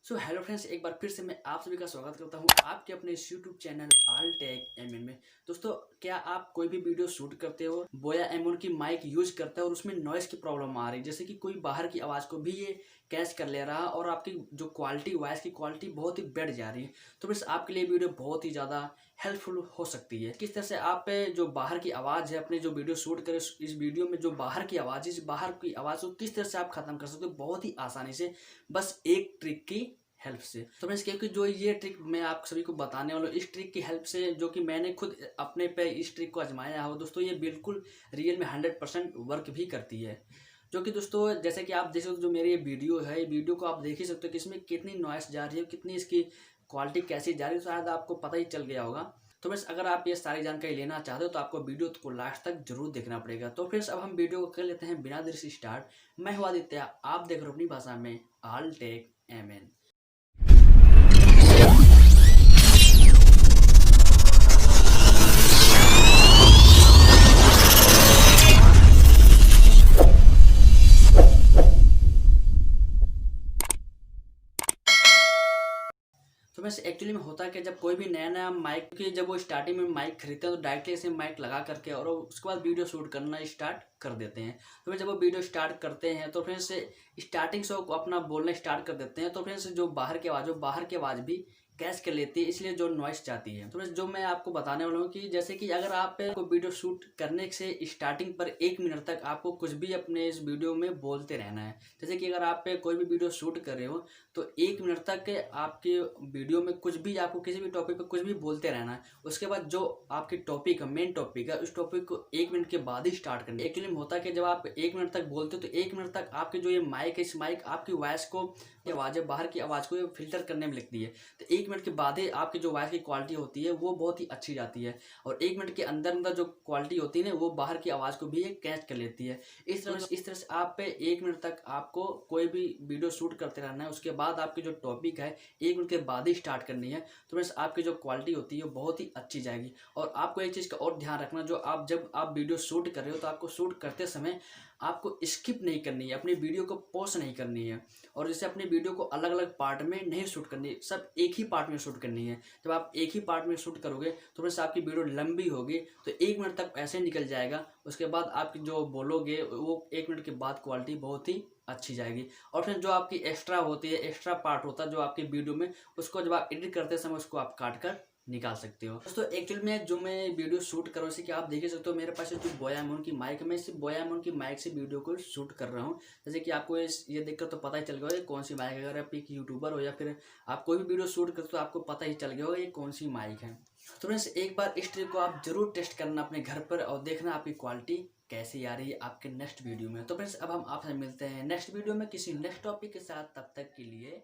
So hello friends, एक बार फिर से मैं आप सभी का स्वागत करता हूं आपके अपने इस YouTube channel all tech MN में। दोस्तों, क्या आप कोई भी वीडियो शूट करते हो, बोया एम1 की माइक यूज करते हो और उसमें नॉइस की प्रॉब्लम आ रही है, जैसे कि कोई बाहर की आवाज़ को भी ये कैच कर ले रहा और आपकी जो क्वालिटी वॉइस की क्वालिटी बहुत ही बढ़ जा रही है, तो बस आपके लिए वीडियो बहुत ही ज़्यादा हेल्पफुल हो सकती है। किस तरह से आप जो बाहर की आवाज़ है, अपने जो वीडियो शूट करें, इस वीडियो में जो बाहर की आवाज़ है, इस बाहर की आवाज़ को किस तरह से आप खत्म कर सकते हो बहुत ही आसानी से, बस एक ट्रिक की हेल्प से। तो फ्रेंड्स, क्योंकि जो ये ट्रिक मैं आप सभी को बताने वाला हूँ, इस ट्रिक की हेल्प से, जो कि मैंने खुद अपने पे इस ट्रिक को आजमाया हो दोस्तों, ये बिल्कुल रियल में 100% वर्क भी करती है। जो कि दोस्तों, जैसे कि आप देख सकते हो, जो मेरी ये वीडियो है, ये वीडियो को आप देख ही सकते हो कि इसमें कितनी नॉइस जा रही है, कितनी इसकी क्वालिटी कैसी जा रही है, शायद आपको पता ही चल गया होगा। तो फ्रेंड्स, अगर आप ये सारी जानकारी लेना चाहते हो तो आपको वीडियो को लास्ट तक जरूर देखना पड़ेगा। तो फ्रेंड्स, अब हम वीडियो को कर लेते हैं बिना देर से स्टार्ट। मैं हूं आदित्य, आप देख रहे हो अपनी भाषा में ऑल टेक एमएन। तो वैसे एक्चुअली में होता है कि जब कोई भी नया नया माइक की जब वो स्टार्टिंग में माइक खरीदते हैं तो डायरेक्टली ऐसे माइक लगा करके और उसके बाद वीडियो शूट करना स्टार्ट कर देते हैं। तो फिर जब वो वीडियो स्टार्ट करते हैं तो फिर से स्टार्टिंग से वो अपना बोलना स्टार्ट कर देते हैं, तो फिर से जो बाहर की आवाज़ भी कैच कर लेती है, इसलिए जो नॉइस जाती है। तो जो मैं आपको बताने वाला हूँ कि जैसे कि अगर आप को वीडियो शूट करने से स्टार्टिंग पर 1 मिनट तक आपको कुछ भी अपने इस वीडियो में बोलते रहना है। जैसे कि अगर आप कोई भी वीडियो शूट कर रहे हो तो 1 मिनट तक आपके वीडियो में कुछ भी, आपको किसी भी टॉपिक पर कुछ भी बोलते रहना है। उसके बाद जो आपकी टॉपिक है, मेन टॉपिक है, उस टॉपिक को 1 मिनट के बाद ही स्टार्ट करना है। एक्चुअली होता है कि जब आप 1 मिनट तक बोलते हो तो 1 मिनट तक आपके जो ये माइक है, इस माइक आपकी वॉइस को, आवाज़ है, बाहर की आवाज़ को ये फिल्टर करने में लगती है। तो 1 मिनट के बाद ही आपकी जो वॉइस की क्वालिटी होती है वो बहुत ही अच्छी जाती है, और 1 मिनट के अंदर अंदर जो क्वालिटी होती है ना, वो बाहर की आवाज़ को भी ये कैच कर लेती है। इस तरह से आप पे 1 मिनट तक आपको कोई भी वीडियो शूट करते रहना है। उसके बाद आपकी जो टॉपिक है 1 मिनट के बाद ही स्टार्ट करनी है, तो फ्रेंड्स आपकी जो क्वालिटी होती है वो बहुत ही अच्छी जाएगी। और आपको एक चीज़ का और ध्यान रखना, जो आप जब आप वीडियो शूट कर रहे हो तो आपको शूट करते समय आपको स्किप नहीं करनी है, अपनी वीडियो को पॉज नहीं करनी है, और जैसे अपनी वीडियो को अलग अलग पार्ट में नहीं शूट करनी, सब एक ही पार्ट में शूट करनी है। जब आप एक ही पार्ट में शूट करोगे तो बस आपकी वीडियो लंबी होगी, तो 1 मिनट तक ऐसे निकल जाएगा। उसके बाद आप जो बोलोगे वो 1 मिनट के बाद क्वालिटी बहुत ही अच्छी जाएगी। और फिर जो आपकी एक्स्ट्रा होती है, एक्स्ट्रा पार्ट होता है जो आपकी वीडियो में, उसको जब आप एडिट करते समय उसको आप काट कर निकाल सकते हो। दोस्तों, एक्चुअल में जो मैं वीडियो शूट कर रहा हूँ, जैसे कि आप देख सकते हो मेरे पास जो बोया एम1 की माइक है, मैं इस बोया एम1 की माइक से वीडियो को शूट कर रहा हूँ। जैसे कि आपको ये देखकर तो पता ही चल गया होगा कौन सी माइक है। अगर आप एक यूट्यूबर हो या फिर आप कोई भी वीडियो शूट करते हो तो आपको पता ही चल गया होगा ये कौन सी माइक है। तो फ्रेंड्स, एक बार इस ट्रिक को आप जरूर टेस्ट करना अपने घर पर और देखना आपकी क्वालिटी कैसी आ रही है आपके नेक्स्ट वीडियो में। तो फ्रेंड्स, अब हम आपसे मिलते हैं नेक्स्ट वीडियो में किसी नेक्स्ट टॉपिक के साथ। तब तक के लिए